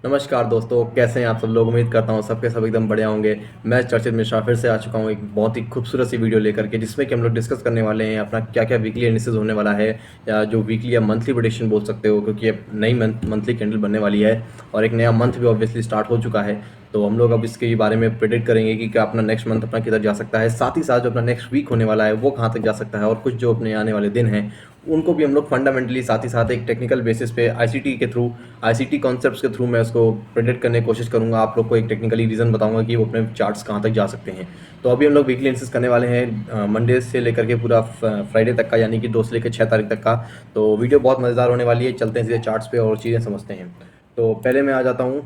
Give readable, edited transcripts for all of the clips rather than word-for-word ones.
नमस्कार दोस्तों, कैसे हैं आप सब लोग। उम्मीद करता हूँ सबके सब एकदम बढ़िया होंगे। मैं चर्चित मिश्रा फिर से आ चुका हूँ एक बहुत ही खूबसूरत सी वीडियो लेकर के, जिसमें कि हम लोग डिस्कस करने वाले हैं अपना क्या क्या वीकली एनालिसिस होने वाला है, या जो वीकली या मंथली प्रेडिक्शन बोल सकते हो, क्योंकि अब नई मंथली कैंडल बनने वाली है और एक नया मंथ भी ऑब्वियसली स्टार्ट हो चुका है। तो हम लोग अब इसके बारे में प्रेडिक्ट करेंगे कि क्या अपना नेक्स्ट मंथ अपना किधर जा सकता है, साथ ही साथ जो अपना नेक्स्ट वीक होने वाला है वो कहाँ तक जा सकता है, और कुछ जो अपने आने वाले दिन हैं उनको भी हम लोग फंडामेंटली साथ ही साथ एक टेक्निकल बेसिस पे आईसीटी के थ्रू, आईसीटी कॉन्सेप्ट्स के थ्रू मैं उसको प्रेडिक्ट करने की कोशिश करूंगा। आप लोग को एक टेक्निकली रीज़न बताऊंगा कि वो अपने चार्ट्स कहाँ तक जा सकते हैं। तो अभी हम लोग वीकली एनालिसिस करने वाले हैं मंडे से लेकर के पूरा फ्राइडे तक का, यानी कि 2 से लेकर 6 तारीख तक का। तो वीडियो बहुत मज़ेदार होने वाली है। चलते हैं सीधे चार्ट्स पे और चीज़ें समझते हैं। तो पहले मैं आ जाता हूँ।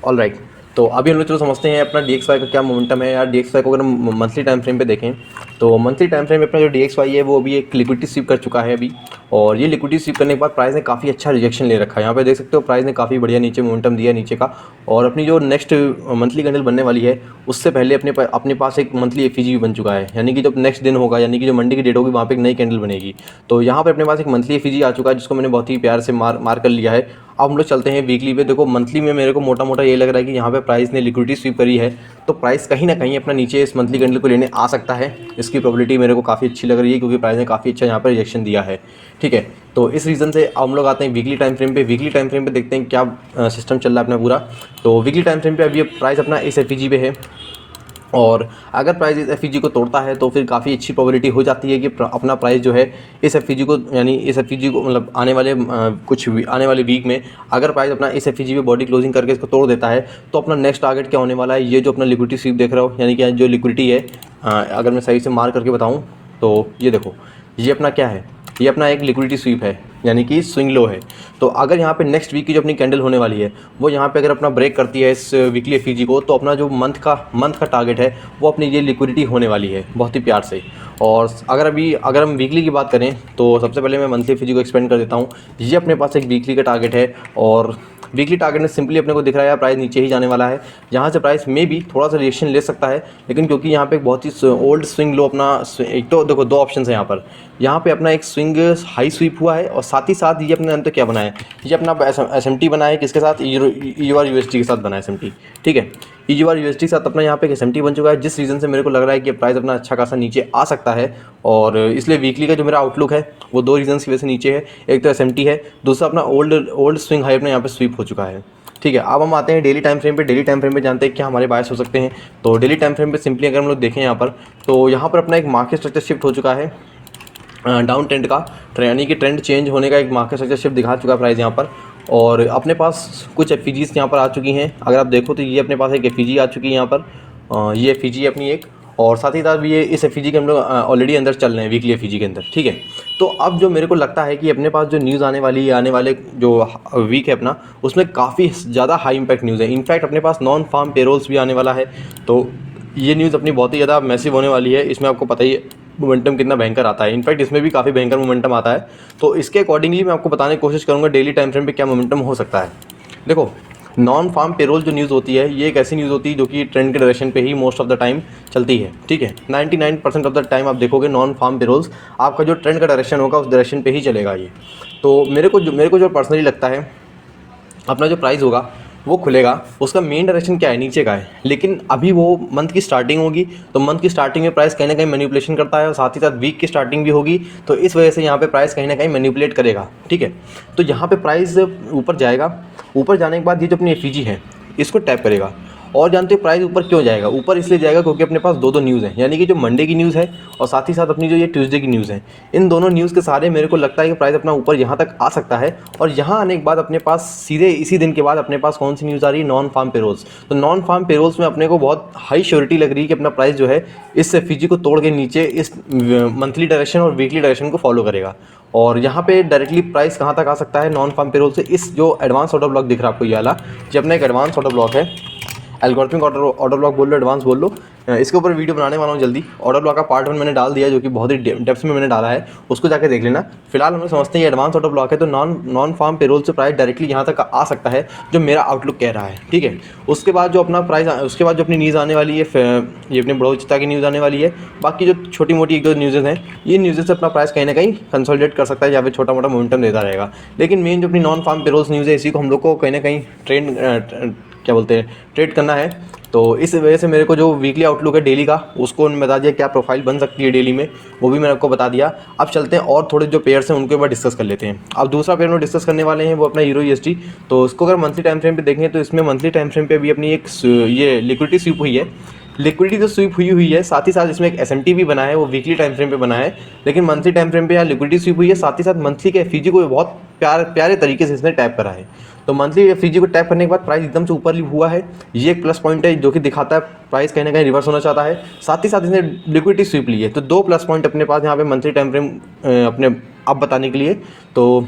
ऑल राइट, तो अभी हम लोग चलो समझते हैं अपना DXY का क्या मोमेंटम है। यार DXY को अगर हम मंथली टाइम फ्रेम पे देखें तो मंथली टाइम फ्रेम में अपना जो DXY है वो अभी एक लिक्विडिटी स्वीप कर चुका है अभी। और ये लिक्विडिटी स्वीप करने के बाद प्राइस ने काफ़ी अच्छा रिजेक्शन ले रखा है। यहाँ पे देख सकते हो प्राइस ने काफ़ी बढ़िया नीचे मोमेंटम दिया नीचे का। और अपनी जो नेक्स्ट मंथली कैंडल बनने वाली है उससे पहले अपने पास एक मंथली FEG भी बन चुका है, यानी कि जब नेक्स्ट दिन होगा, यानी कि जो मंडे की डेट होगी वहाँ पे एक नई कैंडल बनेगी। तो यहाँ पे अपने पास एक मंथली FEG आ चुका है, जिसको मैंने बहुत ही प्यार से मार कर लिया है। अब हम लोग चलते हैं वीकली पे। देखो मंथली में मेरे को मोटा मोटा ये लग रहा है कि यहाँ पे प्राइस ने लिक्विडिटी स्वीप करी है, तो प्राइस कहीं ना कहीं अपना नीचे इस मंथली कैंडल को लेने आ सकता है। इसकी प्रोबेबिलिटी मेरे को काफ़ी अच्छी लग रही है, क्योंकि प्राइस ने काफ़ी अच्छा यहाँ पर रिजेक्शन दिया है। ठीक है, तो इस रीज़न से अब हम लोग आते हैं वीकली टाइम फ्रेम पे। वीकली टाइम फ्रेम पे देखते हैं क्या सिस्टम चल रहा है अपना पूरा। तो वीकली टाइम फ्रेम पे अभी प्राइस अपना इस FEG पे है, और अगर प्राइस इस FEG को तोड़ता है तो फिर काफ़ी अच्छी प्रोबेबिलिटी हो जाती है कि अपना प्राइस जो है इस FEG को, यानी इस FEG को मतलब आने वाले वीक में अगर प्राइस अपना इस FEG पे बॉडी क्लोजिंग करके इसको तोड़ देता है तो अपना नेक्स्ट टारगेट क्या होने वाला है। ये जो अपना लिक्विडिटी स्वीप देख रहे हो, यानी कि जो लिक्विडिटी है, अगर मैं सही से मार्क करके बताऊँ तो ये देखो, ये अपना क्या है, ये अपना एक लिक्विडिटी स्वीप है, यानी कि स्विंग लो है। तो अगर यहाँ पे नेक्स्ट वीक की जो अपनी कैंडल होने वाली है वो यहाँ पे अगर अपना ब्रेक करती है इस वीकली FEG को, तो अपना जो मंथ का टारगेट है वो अपनी ये लिक्विडिटी होने वाली है बहुत ही प्यार से। और अगर हम वीकली की बात करें तो सबसे पहले मैं मंथली FEG को एक्सपेंड कर देता हूँ। ये अपने पास एक वीकली का टारगेट है, और वीकली टारगेट में सिंपली अपने को दिख रहा है प्राइस नीचे ही जाने वाला है। यहाँ से प्राइस में भी थोड़ा सा रिएक्शन ले सकता है, लेकिन क्योंकि यहाँ पे एक बहुत ही ओल्ड स्विंग लो अपना, एक तो देखो दो ऑप्शन है यहाँ पे अपना एक स्विंग हाई स्वीप हुआ है, और साथ ही साथ ये अपने अंदर क्या बना है, ये अपना SMT बना है, किसके साथ, EUR USD के साथ बना है SMT। ठीक है, EUR USD के साथ अपना यहाँ पे SMT बन चुका है, जिस रीज़न से मेरे को लग रहा है कि प्राइस अपना अच्छा खासा नीचे आ सकता है। और इसलिए वीकली का जो मेरा आउटलुक है वो 2 रीजन की वजह से नीचे है। एक तो SMT है, दूसरा अपना ओल्ड स्विंग हाई अपना यहाँ पे स्वीप हो चुका है। ठीक है, अब हम आते हैं डेली टाइम फ्रेम पे। डेली टाइम फ्रेम पे जानते हैं क्या हमारे बायस हो सकते हैं। तो डेली टाइम फ्रेम पे सिंपली अगर हम लोग देखें यहाँ पर, तो यहाँ पर अपना एक मार्केट स्ट्रक्चर शिफ्ट हो चुका है डाउन ट्रेंड का, यानी कि ट्रेंड चेंज होने का एक मार्केट स्ट्रक्चर शिफ्ट दिखा चुका है प्राइस यहाँ पर। और अपने पास कुछ FEGs यहाँ पर आ चुकी हैं। अगर आप देखो तो ये अपने पास एक FEG आ चुकी है यहाँ पर, ये FEG अपनी एक, और साथ ही साथ भी ये इस FEG के हम लोग ऑलरेडी अंदर चल रहे हैं वीकली FEG के अंदर। ठीक है, तो अब जो मेरे को लगता है कि अपने पास जो न्यूज़ आने वाली है, आने वाले जो वीक है अपना, उसमें काफ़ी ज़्यादा हाई इम्पैक्ट न्यूज़ है। इनफैक्ट अपने पास नॉन फार्म पेरोल्स भी आने वाला है, तो ये न्यूज़ अपनी बहुत ही ज़्यादा मैसिव होने वाली है। इसमें आपको पता ही है मोमेंटम कितना भयंकर आता है। इनफैक्ट इसमें भी काफ़ी भयंकर मोमेंटम आता है। तो इसके अकॉर्डिंगली मैं आपको बताने की कोशिश करूँगा डेली टाइम फ्रेम पे क्या मोमेंटम हो सकता है। देखो, नॉन फार्म पेरोल जो न्यूज़ होती है, ये एक ऐसी न्यूज़ होती है जो कि ट्रेंड के डायरेक्शन पे ही मोस्ट ऑफ द टाइम चलती है। ठीक है, 99% ऑफ द टाइम आप देखोगे नॉन फार्म पेरोल्स आपका जो ट्रेंड का डायरेक्शन होगा उस डायरेक्शन पे ही चलेगा ये। तो मेरे को जो पर्सनली लगता है, अपना जो प्राइस होगा वो खुलेगा, उसका मेन डायरेक्शन क्या है, नीचे का है। लेकिन अभी वो मंथ की स्टार्टिंग होगी, तो मंथ की स्टार्टिंग में प्राइस कहीं ना कहीं मैनिपुलेशन करता है, और साथ ही साथ वीक की स्टार्टिंग भी होगी, तो इस वजह से यहाँ पे प्राइस कहीं ना कहीं मैनिपुलेट करेगा। ठीक है, तो यहाँ पे प्राइस ऊपर जाएगा, ऊपर जाने के बाद ये जो अपनी FEG है इसको टैप करेगा। और जानते हो प्राइस ऊपर क्यों जाएगा, ऊपर इसलिए जाएगा क्योंकि अपने पास दो न्यूज़ हैं, यानी कि जो मंडे की न्यूज़ है और साथ ही साथ अपनी जो ये ट्यूसडे की न्यूज़ है। इन दोनों न्यूज़ के सहारे मेरे को लगता है कि प्राइस अपना ऊपर यहाँ तक आ सकता है। और यहाँ आने के बाद अपने पास सीधे इसी दिन के बाद अपने पास कौन सी न्यूज़ आ रही है, नॉन फार्म पेरोल्स। तो नॉन फार्म पेरोल्स में अपने को बहुत हाई श्योरिटी लग रही है कि अपना प्राइस जो है इस FEG को तोड़ के नीचे इस मंथली डायरेक्शन और वीकली डायरेक्शन को फॉलो करेगा। और यहाँ पे डायरेक्टली प्राइस कहाँ तक आ सकता है नॉन फार्म पेरोल से, इस जो एडवांस ऑर्डर ब्लॉक दिख रहा है आपको ये वाला, जो अपना एक एडवांस ऑर्डर ब्लॉक है, एल्गोरिथमिक ऑर्डर ब्लॉक बोल लो, एडवांस बोल लो, इसके ऊपर वीडियो बनाने वाला हूँ जल्दी। ऑर्डर ब्लॉक का पार्ट 1 मैंने डाल दिया, जो कि बहुत ही डेप्थ में मैंने डाला है, उसको जाके देख लेना। फिलहाल हम लोग समझते हैं ये एडवांस ऑर्डर ब्लॉक है, तो नॉन फार्म पेरोल से प्राइस डायरेक्टली यहाँ तक आ सकता है, जो मेरा आउटलुक कह रहा है, ठीक है। उसके बाद जो अपना प्राइस, उसके बाद जो अपनी न्यूज़ आने वाली है, ये अपने बढ़ोतरी की न्यूज़ आने वाली है। बाकी जो छोटी मोटी एक दो न्यूज़ेज़ हैं, ये न्यूज़ से अपना प्राइस कहीं ना कहीं कंसोलिडेट कर सकता है, जहाँ पे छोटा मोटा मोमेंटम देता रहेगा। लेकिन मेन जो अपनी नॉन फार्म पेरोल्स न्यूज़ है, इसी को हम लोग को कहीं ना कहीं ट्रेड करना है। तो इस वजह से मेरे को जो वीकली आउटलुक है डेली का, उसको उन्होंने बता दिया क्या प्रोफाइल बन सकती है डेली में, वो भी मैंने आपको बता दिया। अब चलते हैं और थोड़े जो पेयर्स हैं उनके ऊपर डिस्कस कर लेते हैं। अब दूसरा पेयर में डिस्कस करने वाले हैं वो अपना यूरो USD। तो इसको अगर मंथली टाइम फ्रेम पे देखें, तो इसमें मंथली टाइम फ्रेम पे भी अपनी एक ये लिक्विडिटी स्वीप हुई है। लिक्विडिटी तो स्वीप हुई है, साथ ही साथ इसमें एक SMT भी बना है, वो वीकली टाइम फ्रेम पे बना है। लेकिन मंथली टाइम फ्रेम पे यहाँ लिक्विडिटी स्वीप हुई है, साथ ही साथ मंथली के FEG को बहुत प्यारे तरीके से इसने टैप करा है। तो मंथली FEG को टैप करने के बाद प्राइस एकदम से ऊपर हुआ है, ये एक प्लस पॉइंट है जो कि दिखाता है प्राइस कहीं ना कहीं रिवर्स होना चाहता है। साथ ही साथ इसने लिक्विडिटी स्वीप ली है, तो 2 प्लस पॉइंट अपने पास यहाँ पे मंथली टाइम फ्रेम अपने आप बताने के लिए। तो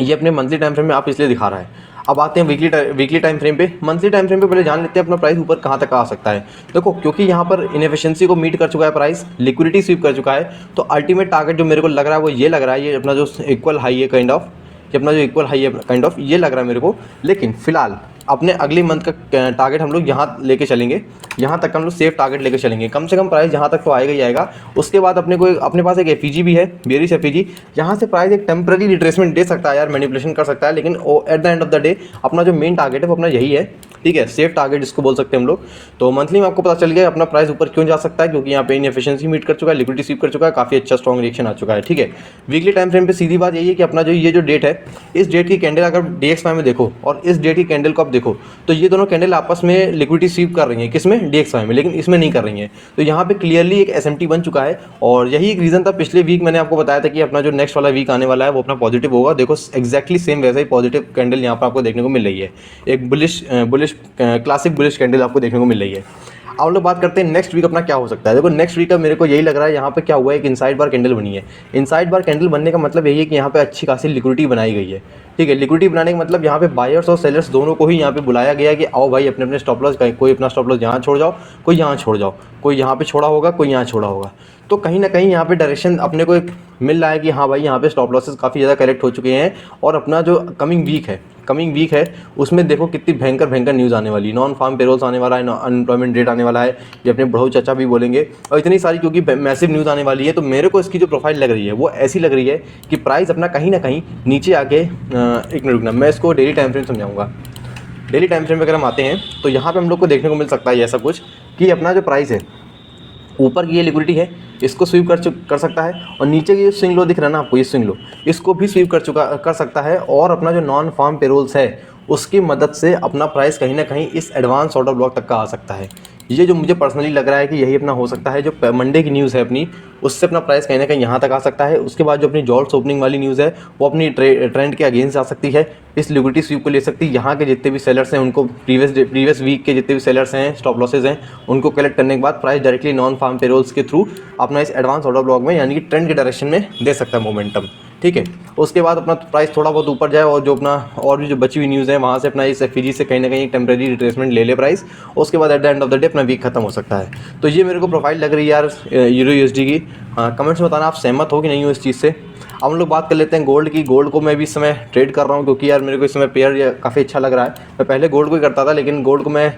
ये अपने मंथली टाइम फ्रेम में आप इसलिए दिखा रहा है। अब आते हैं वीकली टाइम फ्रेम पे। मंथली टाइम फ्रेम पे पहले जान लेते हैं अपना प्राइस ऊपर कहाँ तक आ सकता है। देखो, क्योंकि यहाँ पर इनएफिशिएंसी को मीट कर चुका है प्राइस, लिक्विडिटी स्वीप कर चुका है, तो अल्टीमेट टारगेट जो मेरे को लग रहा है वो ये लग रहा है, ये अपना जो इक्वल हाई है काइंड ऑफ, ये अपना जो इक्वल हाई है काइंड ऑफ, ये लग रहा है मेरे को। लेकिन फिलहाल अपने अगले मंथ का टारगेट हम लोग यहाँ लेके चलेंगे, यहाँ तक हम लोग सेफ टारगेट लेके चलेंगे। कम से कम प्राइस यहाँ तक तो आएगा ही आएगा। उसके बाद अपने पास एक FEG भी है, बेरिश FEG। यहाँ से प्राइस एक टेम्पररी रिट्रेसमेंट दे सकता है यार, मैनिपुलेशन कर सकता है, लेकिन at the end of the day अपना जो मेन टारगेट है वो अपना यही है, ठीक है, सेफ टारगेट जिसको बोल सकते हैं हम लोग। तो मंथली में आपको पता चल गया अपना प्राइस ऊपर क्यों जा सकता है, क्योंकि यहाँ पे इनएफिशिएंसी मीट कर चुका है, लिक्विडिटी स्वीप कर चुका है, काफ़ी अच्छा स्ट्रॉन्ग रिएक्शन आ चुका है, ठीक है। वीकली टाइम फ्रेम पे सीधी बात यही है कि अपना जो ये जो डेट है, इस डेट की कैंडल अगर DXY में देखो और इस डेट की कैंडल को आप देखो, तो ये दोनों कैंडल आपस में लिक्विडिटी स्वीप कर रही हैं, किसमें, DXY में, लेकिन इसमें नहीं कर रही हैं। तो यहाँ पे क्लियरली एक SMT बन चुका है, और यही एक रीज़न था। पिछले वीक मैंने आपको बताया था कि अपना जो नेक्स्ट वाला वीक आने वाला है वो अपना पॉजिटिव होगा। देखो एक्जैक्टली सेम वैसा ही पॉजिटिव कैंडल यहाँ पर आपको देखने को मिल रही है, एक बुलिश क्लासिक बुलिश कैंडल आपको देखने को मिल रही है। अब हम लोग बात करते हैं नेक्स्ट वीक अपना क्या हो सकता है। देखो नेक्स्ट वीक का मेरे को यही लग रहा है, यहाँ पे क्या हुआ है, एक इनसाइड बार कैंडल बनी है। इनसाइड बार कैंडल बनने का मतलब यही है कि यहाँ पे अच्छी खासी लिक्विडिटी बनाई गई है, ठीक है। लिक्विडिटी बनाने का मतलब यहाँ पे बायर्स और सेलर्स दोनों को ही यहाँ पे बुलाया गया कि आओ भाई अपने अपने स्टॉप लॉस, कोई अपना स्टॉप लॉस यहाँ छोड़ जाओ, कोई यहाँ छोड़ जाओ, कोई यहाँ पे छोड़ा होगा, कोई यहाँ छोड़ा होगा। तो कहीं ना कहीं यहाँ पे डायरेक्शन अपने को एक मिल रहा है कि हाँ भाई यहाँ पे स्टॉप लॉसेस काफ़ी ज़्यादा करेक्ट हो चुके हैं, और अपना जो कमिंग वीक है उसमें देखो कितनी भयंकर न्यूज़ आने वाली है। नॉन फार्म पेरोल्स आने वाला है, अनएम्प्लॉयमेंट रेट आने वाला है, ये अपने बढ़ो चाचा भी बोलेंगे, और इतनी सारी क्योंकि मैसिव न्यूज़ आने वाली है। तो मेरे को इसकी जो प्रोफाइल लग रही है वो ऐसी लग रही है कि प्राइस अपना कहीं ना कहीं नीचे आके, एक मिनट रुकना, मैं इसको डेली टाइम फ्रेम समझाऊंगा। डेली टाइम फ्रेम अगर हम आते हैं तो यहाँ पे हम लोग को देखने को मिल सकता है ऐसा कुछ कि अपना जो प्राइस है, ऊपर की ये लिक्विडिटी है, इसको स्वीप कर सकता है, और नीचे की ये स्विंग लो दिख रहा है ना आपको, ये स्विंग लो, इसको भी स्वीप कर सकता है, और अपना जो नॉन फार्म पेरोल्स है उसकी मदद से अपना प्राइस कहीं ना कहीं इस एडवांस ऑर्डर ब्लॉक तक का आ सकता है। ये जो मुझे पर्सनली लग रहा है कि यही अपना हो सकता है। जो मंडे की न्यूज़ है अपनी, उससे अपना प्राइस कहीं ना कहीं यहाँ तक आ सकता है। उसके बाद जो अपनी जॉल्ट्स ओपनिंग वाली न्यूज़ है वो अपनी ट्रेंड के अगेंस्ट आ सकती है, इस लिक्विडिटी स्वीप को ले सकती है। यहाँ के जितने भी सेलर्स हैं उनको प्रीवियस वीक के जितने भी सेलर्स हैं, स्टॉप लॉसेज हैं, उनको कलेक्ट करने के बाद price directly non farm payrolls के थ्रू अपना इस एडवांस ऑर्डर ब्लॉक में यानी कि ट्रेंड के डायरेक्शन में दे सकता है मोमेंटम, ठीक है। उसके बाद अपना प्राइस थोड़ा बहुत ऊपर जाए, और जो अपना और भी जो बची हुई न्यूज़ है वहाँ से अपना इस FEG से कहीं ना कहीं टेम्परेरी रिट्रेसमेंट ले ले प्राइस, उसके बाद at the end of the day अपना वीक खत्म हो सकता है। तो ये मेरे को प्रोफाइल लग रही है यार यूरो USD की। कमेंट्स में बताना आप सहमत हो कि नहीं हो इस चीज़ से। अब हम लोग बात कर लेते हैं गोल्ड की। गोल्ड को मैं भी इस समय ट्रेड कर रहा हूँ, क्योंकि यार मेरे को इस समय पेयर काफ़ी अच्छा लग रहा है। मैं पहले गोल्ड को ही करता था, लेकिन गोल्ड को मैं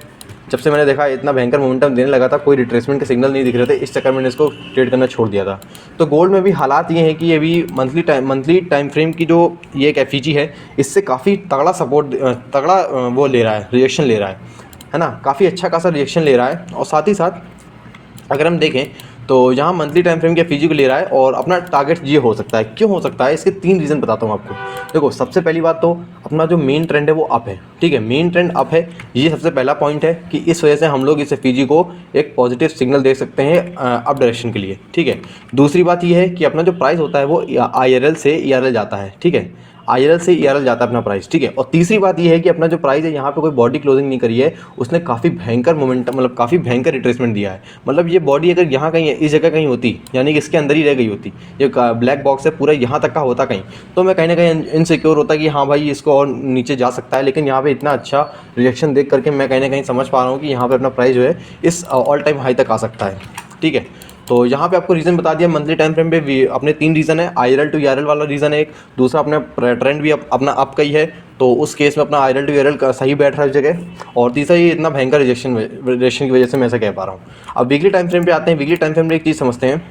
जब से मैंने देखा इतना भयंकर मोमेंटम देने लगा था, कोई रिट्रेसमेंट के सिग्नल नहीं दिख रहे थे, इस चक्कर मैंने इसको ट्रेड करना छोड़ दिया था। तो गोल्ड में भी हालात ये हैं कि ये भी मंथली टाइम फ्रेम की जो ये एक FEG है, इससे काफ़ी तगड़ा वो ले रहा है, रिएक्शन ले रहा है ना, काफ़ी अच्छा खासा रिएक्शन ले रहा है। और साथ ही साथ अगर हम देखें तो यहाँ मंथली टाइम फ्रेम के FEG को ले रहा है, और अपना टारगेट ये हो सकता है। क्यों हो सकता है, इसके 3 रीज़न बताता हूँ आपको। देखो सबसे पहली बात तो अपना जो मेन ट्रेंड है वो अप है, ठीक है, मेन ट्रेंड अप है, ये सबसे पहला पॉइंट है कि इस वजह से हम लोग इस FEG को एक पॉजिटिव सिग्नल दे सकते हैं अप डायरेक्शन के लिए, ठीक है। दूसरी बात ये है कि अपना जो प्राइस होता है वो IRL से ERL जाता है, ठीक है। IRL से ERL जाता है अपना प्राइस, ठीक है। और तीसरी बात ये है कि अपना जो प्राइस है यहाँ पे कोई बॉडी क्लोजिंग नहीं करी है, उसने काफ़ी भयंकर मोमेंटम, मतलब काफ़ी भयंकर रिट्रेसमेंट दिया है। मतलब ये बॉडी अगर यहाँ कहीं इस जगह कहीं होती, यानी कि इसके अंदर ही रह गई होती, ये ब्लैक बॉक्स है पूरा यहाँ तक का होता कहीं, तो मैं कहीं ना कहीं इनसिक्योर होता कि हाँ भाई इसको और नीचे जा सकता है। लेकिन यहाँ पे इतना अच्छा रिएक्शन देख करके मैं कहीं ना कहीं समझ पा रहा हूँ कि यहाँ पे अपना प्राइस जो है इस ऑल टाइम हाई तक आ सकता है, ठीक है। तो यहाँ पे आपको रीज़न बता दिया मंथली टाइम फ्रेम पे अपने 3 रीज़न है। IRL टू ERL वाला रीज़न है एक, दूसरा अपना ट्रेंड भी अपना अप का ही है, तो उस केस में अपना IRL टू ERL का सही बैठ रहा है इस जगह, और तीसरा ये इतना भयंकर रिजेक्शन की वजह से मैं ऐसा कह पा रहा हूँ। अब वीकली टाइम फ्रेम पे आते हैं। वीकली टाइम फ्रेम में एक चीज़ समझते हैं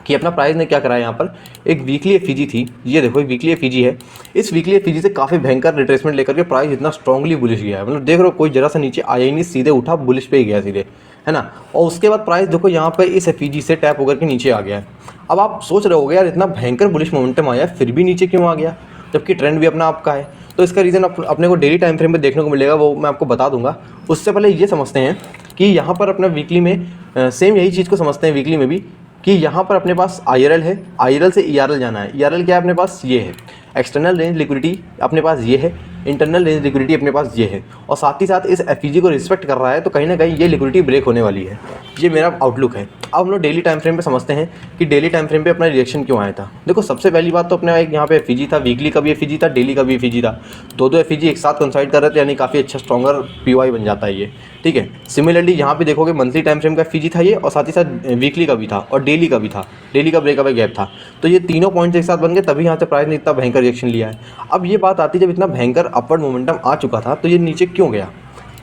कि अपना प्राइस ने क्या करा है। यहाँ पर एक वीकली एफईजी थी, ये देखो एक वीकली एफईजी है। इस वीकली एफईजी से काफ़ी भयंकर रिट्रेसमेंट लेकर के प्राइस इतना स्ट्रांगली बुलिश गया है, मतलब देख रहे हो कोई जरा सा नीचे आया ही नहीं, सीधे उठा बुलिश पे ही गया सीधे, है ना। और उसके बाद प्राइस देखो यहाँ पर इस एफईजी से टैप होकर के नीचे आ गया है। अब आप सोच रहे होगे यार इतना भयंकर बुलिश मोमेंटम आया फिर भी नीचे क्यों आ गया, जबकि ट्रेंड भी अपना आपका है। तो इसका रीज़न अपने को डेली टाइम फ्रेम में देखने को मिलेगा, वो मैं आपको बता दूंगा। उससे पहले ये समझते हैं कि यहाँ पर अपना वीकली में सेम यही चीज़ को समझते हैं वीकली में भी, कि यहाँ पर अपने पास IRL है, IRL से ERL जाना है। ERL क्या है अपने पास, ये है एक्सटर्नल रेंज लिक्विडिटी अपने पास, ये है इंटरनल रेंज लिक्विडिटी अपने पास, ये है। और साथ ही साथ इस एफईजी को रिस्पेक्ट कर रहा है, तो कहीं ना कहीं ये लिक्विडिटी ब्रेक होने वाली है। ये मेरा आउटलुक है। अब हम लोग डेली टाइम फ्रेम पे समझते हैं कि डेली टाइम फ्रेम पे अपना रिएक्शन क्यों आया था। देखो सबसे पहली बात तो अपने एक यहाँ पे एफईजी था, वीकली का भी एफईजी था, डेली का भी एफईजी था। दो एफईजी एक साथ कंसाइड कर रहे थे, यानी काफ़ी अच्छा स्ट्रॉन्गर PY बन जाता है ये, ठीक है। सिमिलरली यहाँ पे देखोगे मंथली टाइम फ्रेम का एफईजी था ये, और साथ ही साथ वीकली का भी था और डेली का भी था, डेली का ब्रेकअप गैप था। तो ये तीनों पॉइंट्स एक साथ बन गए, तभी यहाँ से प्राइस ने इतना भयंकर रिएक्शन लिया है। अब ये बात आती है जब इतना भयंकर अपवर्ड मोमेंटम आ चुका था तो ये नीचे क्यों गया।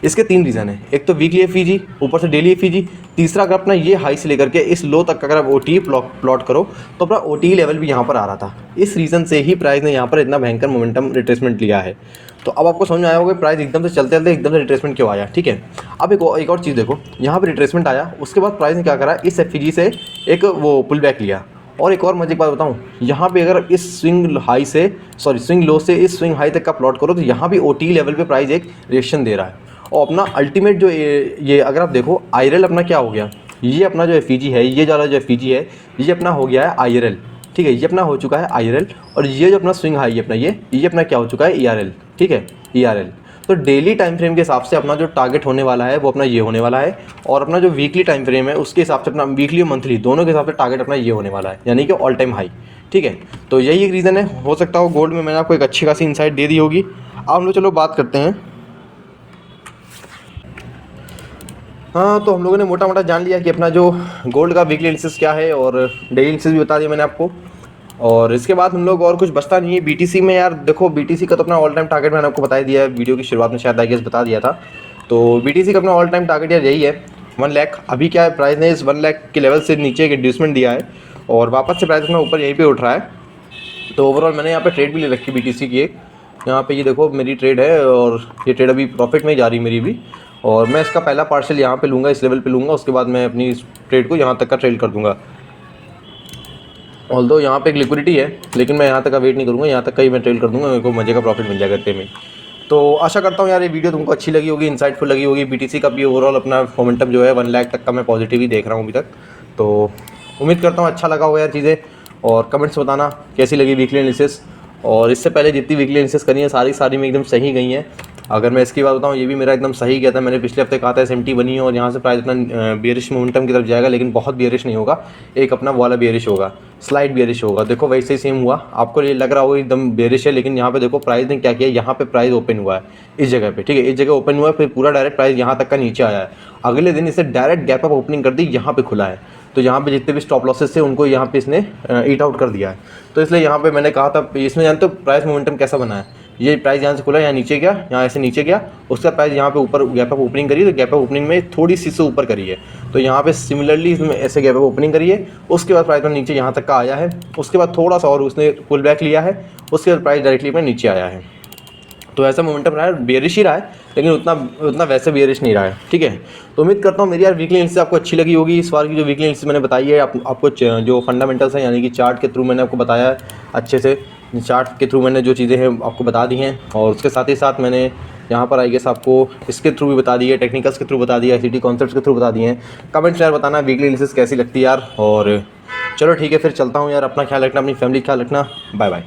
इसके 3 रीज़न है। एक तो वीकली एफईजी, ऊपर से डेली एफईजी, तीसरा अगर अपना ये हाई से लेकर के इस लो तक अगर आप OTE प्लॉट करो तो अपना OTE लेवल भी यहाँ पर आ रहा था। इस रीज़न से ही प्राइस ने यहाँ पर इतना भयंकर मोमेंटम रिट्रेसमेंट लिया है। तो अब आपको समझ में आया होगा प्राइस एकदम से चलते चलते एकदम से रिट्रेसमेंट क्यों आया, ठीक है। अब एक और चीज़ देखो, यहाँ पर रिट्रेसमेंट आया, उसके बाद प्राइस ने क्या करा, इस एफईजी से एक वो पुल बैक लिया। और एक और मजे की बात बताऊँ, यहाँ पे अगर इस स्विंग लो से इस स्विंग हाई तक का प्लॉट करो तो यहाँ भी OTE लेवल पे प्राइस एक रिएक्शन दे रहा है। और अपना अल्टीमेट जो ये अगर आप देखो IRL अपना क्या हो गया, ये अपना जो एफईजी है, ये वाला जो एफईजी है ये अपना हो गया है IRL, ठीक है। ये अपना हो चुका है IRL, और ये जो अपना स्विंग हाई है अपना ये अपना क्या हो चुका है ERL, ठीक है, ERL। तो डेली टाइम फ्रेम के हिसाब से अपना जो टारगेट होने वाला है वो अपना ये होने वाला है, और अपना जो वीकली टाइम फ्रेम है उसके हिसाब से अपना वीकली और मंथली दोनों के हिसाब से टारगेट अपना ये होने वाला है, यानी कि ऑल टाइम हाई, ठीक है। तो यही एक रीज़न है। हो सकता हो गोल्ड में मैंने आपको एक अच्छी खासी इंसाइट दे दी होगी। अब हम लोग चलो बात करते हैं। हाँ, तो हम लोगों ने मोटा मोटा जान लिया कि अपना जो गोल्ड का वीकली एनालिसिस क्या है, और डेली एनालिसिस भी बता दिया मैंने आपको। और इसके बाद हम लोग और कुछ बचता नहीं है। BTC में यार देखो, BTC का तो अपना ऑल टाइम टारगेट मैंने आपको बता दिया है, वीडियो की शुरुआत में शायद आई गेस बता दिया था। तो BTC का अपना ऑल टाइम टारगेट यार यही है 1 लाख। अभी क्या है, प्राइस ने इस 1 लाख के लेवल से नीचे एक इंड्यूसमेंट दिया है, और वापस से प्राइस अपना ऊपर यहीं पर उठ रहा है। तो ओवरऑल मैंने यहाँ पर ट्रेड भी ले रखी BTC की एक, यहाँ पे ये देखो मेरी ट्रेड है, और ये ट्रेड अभी प्रॉफिट में ही जा रही मेरी भी। और मैं इसका पहला पार्सल यहाँ पे लूँगा, इस लेवल पे लूँगा, उसके बाद मैं अपनी इस ट्रेड को यहाँ तक का ट्रेड कर दूँगा। ऑल्दो यहाँ पे एक लिक्विडिटी है, लेकिन मैं यहाँ तक का वेट नहीं करूँगा, यहाँ तक का ही मैं ट्रेड कर दूँगा, मेरे को मजे का प्रॉफिट मिल जाएगा इतने में। तो आशा करता हूँ यार ये वीडियो तुमको अच्छी लगी होगी, इंसाइटफुल लगी होगी। BTC का भी ओवरऑल अपना मोमेंटम जो है 1 लाख तक का मैं पॉजिटिव ही देख रहा हूँ अभी तक। तो उम्मीद करता हूँ अच्छा लगा होगा यार चीज़ें, और कमेंट्स बताना कैसी लगी वीकली एनालिसिस। और इससे पहले जितनी वीकली एनालिसिस करी है सारी में एकदम सही गई हैं। अगर मैं इसकी बात बताऊँ, ये भी मेरा एकदम सही गया था। मैंने पिछले हफ्ते कहा था SMT बनी है और यहाँ से प्राइस अपना बेयरिश मोमेंटम की तरफ जाएगा, लेकिन बहुत बेयरिश नहीं होगा, एक अपना वाला बेयरिश होगा, स्लाइड बेयरिश होगा। देखो वैसे ही सेम हुआ, आपको ये लग रहा होगा एकदम बेयरिश है, लेकिन यहाँ पे देखो प्राइस ने क्या किया, यहाँ पे प्राइस ओपन हुआ है इस जगह पे, ठीक है, इस जगह ओपन हुआ है, फिर पूरा डायरेक्ट प्राइस यहाँ तक का नीचे आया है। अगले दिन इसे डायरेक्ट गैप अप ओपनिंग कर दी, यहाँ पे खुला है। तो यहाँ पे जितने भी स्टॉप लॉसेस थे उनको यहाँ पे इसने ईट आउट कर दिया है। तो इसलिए यहाँ पे मैंने कहा था, इसमें जानते हो प्राइस मोमेंटम कैसा बना है, ये प्राइस यहाँ से खुला, यहाँ नीचे गया, यहाँ ऐसे नीचे गया, उसका प्राइस यहाँ पे ऊपर गैप अप ओपनिंग करी, तो गैप अप ओपनिंग में थोड़ी सी से ऊपर करी है। तो यहाँ पे सिमिलरली इसमें ऐसे गैप अप ओपनिंग करी है, उसके बाद प्राइस में नीचे यहाँ तक का आया है, उसके बाद थोड़ा सा और उसने पुल बैक लिया है, उसके बाद प्राइस डायरेक्टली में नीचे आया है। तो ऐसा मोमेंटम रहा है, बेयरिश ही रहा है, लेकिन उतना वैसे बेयरिश नहीं रहा है, ठीक है। तो उम्मीद करता हूँ मेरी यार वीकली एनालिसिस आपको अच्छी लगी होगी। इस बार की जो वीकली एनालिसिस मैंने बताई है आपको जो फंडामेंटल्स हैं, यानी कि चार्ट के थ्रू मैंने आपको बताया है अच्छे से, चार्ट के थ्रू मैंने जो चीज़ें हैं आपको बता दी हैं, और उसके साथ ही साथ मैंने यहाँ पर आई गेस आपको इसके थ्रू भी बता दी है, टेक्निकल्स के थ्रू बता दिया, ICT कॉन्सेप्ट्स के थ्रू बता दिए हैं। कमेंट्स यार बताना वीकली एनालिसिस कैसी लगती है यार। और चलो ठीक है, फिर चलता हूँ यार, अपना ख्याल रखना, अपनी फैमिली का ख्याल रखना, बाय बाय।